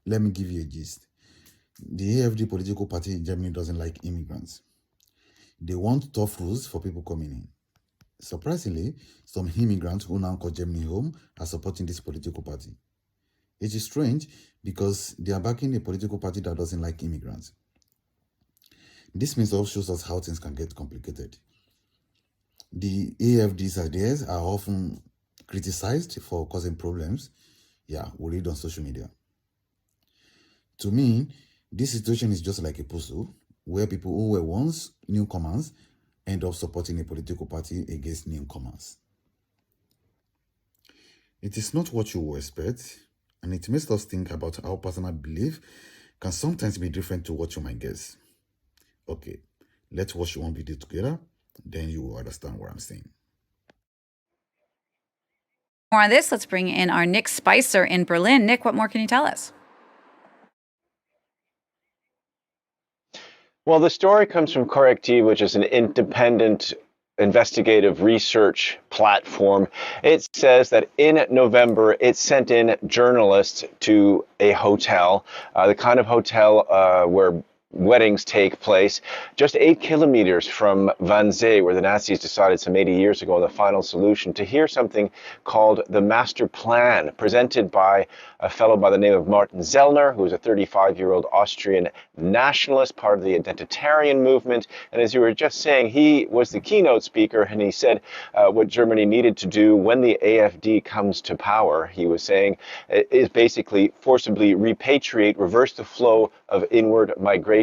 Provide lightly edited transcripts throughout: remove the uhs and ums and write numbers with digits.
Let me give you a gist. The AFD political party in Germany doesn't like immigrants. They want tough rules for people coming in. Surprisingly, some immigrants who now call Germany home are supporting this political party. It is strange because they are backing a political party that doesn't like immigrants. This means also shows us how things can get complicated. The AFD's ideas are often criticized for causing problems. Yeah, we read on social media. To me, this situation is just like a puzzle where people who were once newcomers end up supporting a political party against newcomers. It is not what you will expect, and it makes us think about how personal belief can sometimes be different to what you might guess. Okay, let's watch one video together, then you will understand what I'm saying. More on this, let's bring in our Nick Spicer in Berlin. Nick, what more can you tell us? Well, the story comes from Correctiv, which is an independent investigative research platform. It says that in November, it sent in journalists to a hotel, the kind of hotel where weddings take place, just 8 kilometers from Wannsee, where the Nazis decided some 80 years ago on the final solution, to hear something called the Master Plan, presented by a fellow by the name of Martin Sellner, who is a 35-year-old Austrian nationalist, part of the identitarian movement. And as you were just saying, he was the keynote speaker, and he said what Germany needed to do when the AfD comes to power, he was saying, is basically forcibly repatriate, reverse the flow of inward migration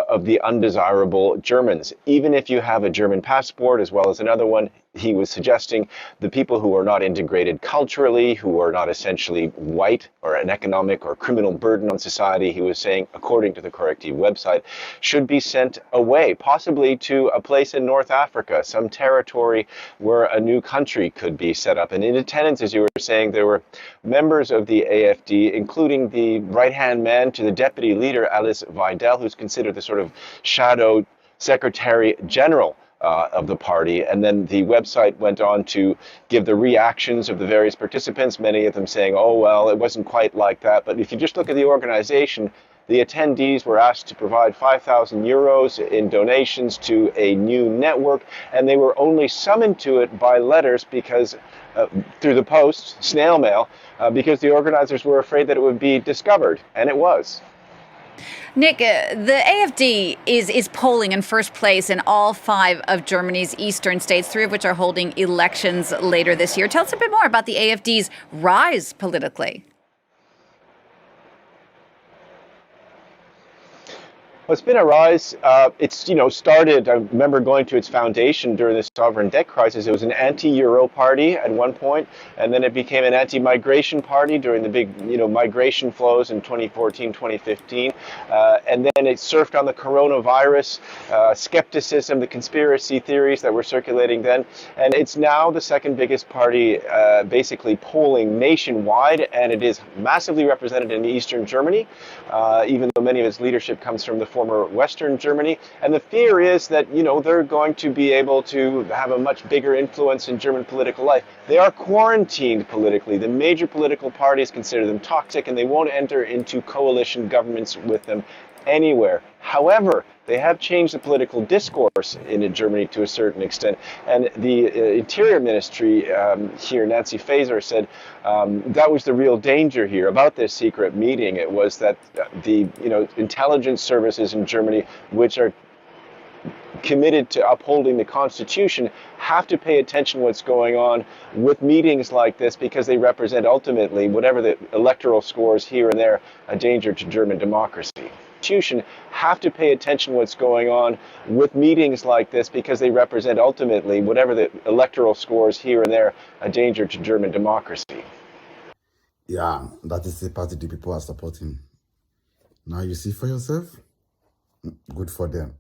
of the undesirable Germans. Even if you have a German passport as well as another one, he was suggesting the people who are not integrated culturally, who are not essentially white or an economic or criminal burden on society, he was saying, according to the Correctiv website, should be sent away, possibly to a place in North Africa, some territory where a new country could be set up. And in attendance, as you were saying, there were members of the AfD, including the right-hand man to the deputy leader, Alice Weidel, who's considered the sort of shadow secretary general of the party. And then the website went on to give the reactions of the various participants, many of them saying, oh, well, it wasn't quite like that. But if you just look at the organization, the attendees were asked to provide 5,000 euros in donations to a new network, and they were only summoned to it by letters because through the post, snail mail, because the organizers were afraid that it would be discovered, and it was. Nick, the AfD is polling in first place in all 5 of Germany's eastern states, 3 of which are holding elections later this year. Tell us a bit more about the AfD's rise politically. Well, it's been a rise. It's started. I remember going to its foundation during the sovereign debt crisis. It was an anti-euro party at one point, and then it became an anti-migration party during the big migration flows in 2014, 2015, and then it surfed on the coronavirus skepticism, the conspiracy theories that were circulating then, and it's now the second biggest party, basically polling nationwide, and it is massively represented in eastern Germany, even though many of its leadership comes from the former Western Germany. And the fear is that, they're going to be able to have a much bigger influence in German political life. They are quarantined politically. The major political parties consider them toxic, and they won't enter into coalition governments with them anywhere. However, they have changed the political discourse in Germany to a certain extent. And the Interior Ministry here, Nancy Faeser, said that was the real danger here about this secret meeting. It was that the intelligence services in Germany, which are committed to upholding the Constitution, have to pay attention to what's going on with meetings like this, because they represent ultimately, whatever the electoral scores here and there, a danger to German democracy. Have to pay attention to what's going on with meetings like this, because they represent ultimately, whatever the electoral scores here and there, a danger to German democracy. Yeah, that is the party the people are supporting. Now you see for yourself? Good for them.